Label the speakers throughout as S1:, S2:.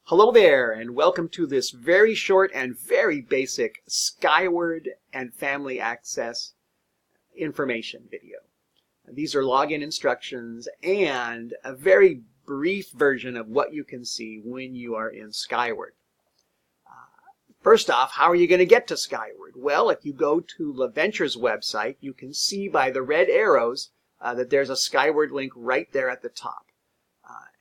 S1: Hello there, and welcome to this very short and very basic Skyward and Family Access information video. These are login instructions and a very brief version of what you can see when you are in Skyward. First off, how are you going to get to Skyward? Well, if you go to LaVenture's website, you can see by the red arrows that there's a Skyward link right there at the top.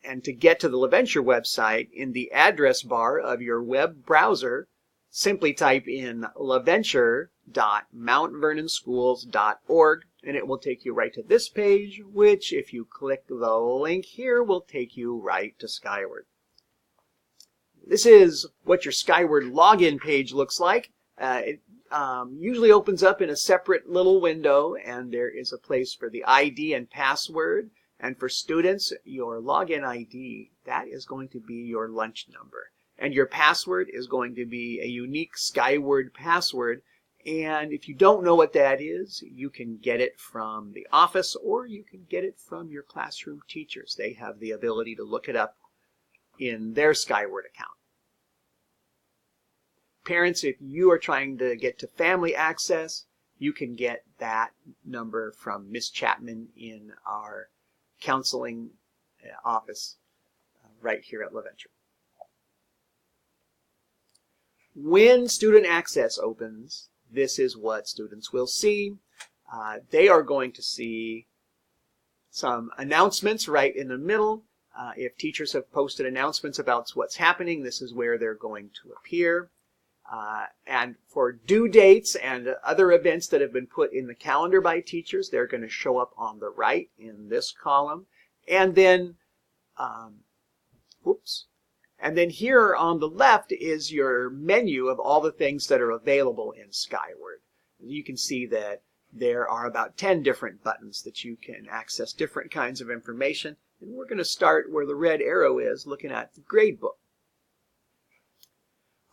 S1: And to get to the LaVenture website, in the address bar of your web browser, simply type in laventure.mountvernonschools.org and it will take you right to this page, which, if you click the link here, will take you right to Skyward. This is what your Skyward login page looks like. It usually opens up in a separate little window, and there is a place for the ID and password. And for students, your login ID, that is going to be your lunch number. And your password is going to be a unique Skyward password. And if you don't know what that is, you can get it from the office or you can get it from your classroom teachers. They have the ability to look it up in their Skyward account. Parents, if you are trying to get to family access, you can get that number from Miss Chapman in our counseling office right here at LaVenture. When student access opens, this is what students will see. They are going to see some announcements right in the middle. If teachers have posted announcements about what's happening, this is where they're going to appear. And for due dates and other events that have been put in the calendar by teachers, they're going to show up on the right in this column. And then, and then here on the left is your menu of all the things that are available in Skyward. You can see that there are about 10 different buttons that you can access different kinds of information. And we're going to start where the red arrow is, looking at the gradebook.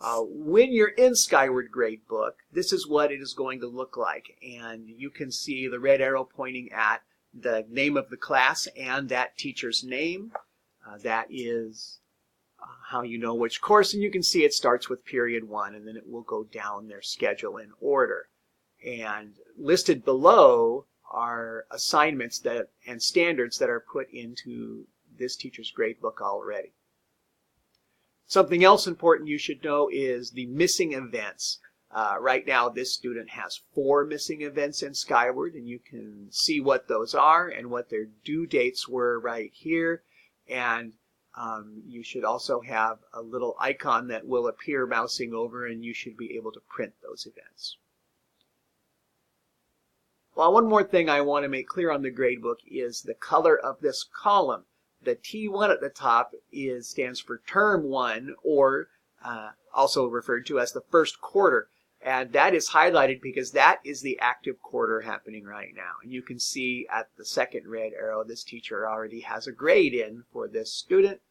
S1: When you're in Skyward Gradebook, this is what it is going to look like. And you can see the red arrow pointing at the name of the class and that teacher's name. That is how you know which course. And you can see it starts with period 1, and then it will go down their schedule in order. And listed below are assignments that and standards that are put into this teacher's gradebook already. Something else important you should know is the missing events. Right now, this student has 4 missing events in Skyward, and you can see what those are and what their due dates were right here. And you should also have a little icon that will appear mousing over, and you should be able to print those events. Well, one more thing I want to make clear on the gradebook is the color of this column. The T1 at the top stands for Term 1, or also referred to as the first quarter. And that is highlighted because that is the active quarter happening right now. And you can see at the second red arrow, this teacher already has a grade in for this student.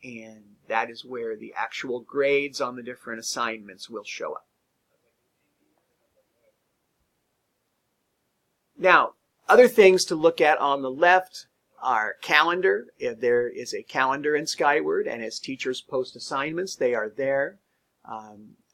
S1: And that is where the actual grades on the different assignments will show up. Now, other things to look at on the left are calendar. If there is a calendar in Skyward, and as teachers post assignments, they are there.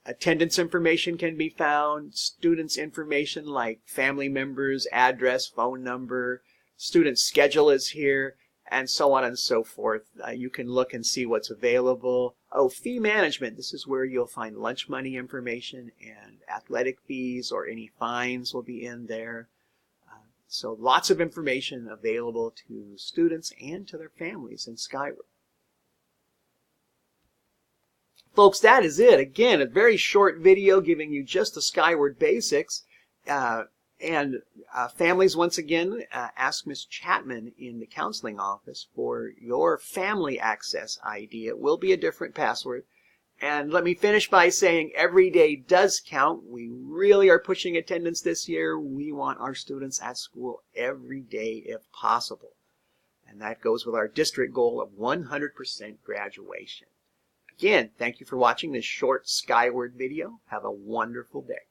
S1: Attendance information can be found. Students' information like family members, address, phone number. Student schedule is here, and so on and so forth. You can look and see what's available. Oh, fee management. This is where you'll find lunch money information, and athletic fees or any fines will be in there. So lots of information available to students and to their families in Skyward. Folks, that is it. Again, a very short video giving you just the Skyward basics. Families, once again, ask Miss Chapman in the counseling office for your family access ID. It will be a different password. And let me finish by saying every day does count. We really are pushing attendance this year. We want our students at school every day if possible. And that goes with our district goal of 100% graduation. Again, thank you for watching this short Skyward video. Have a wonderful day.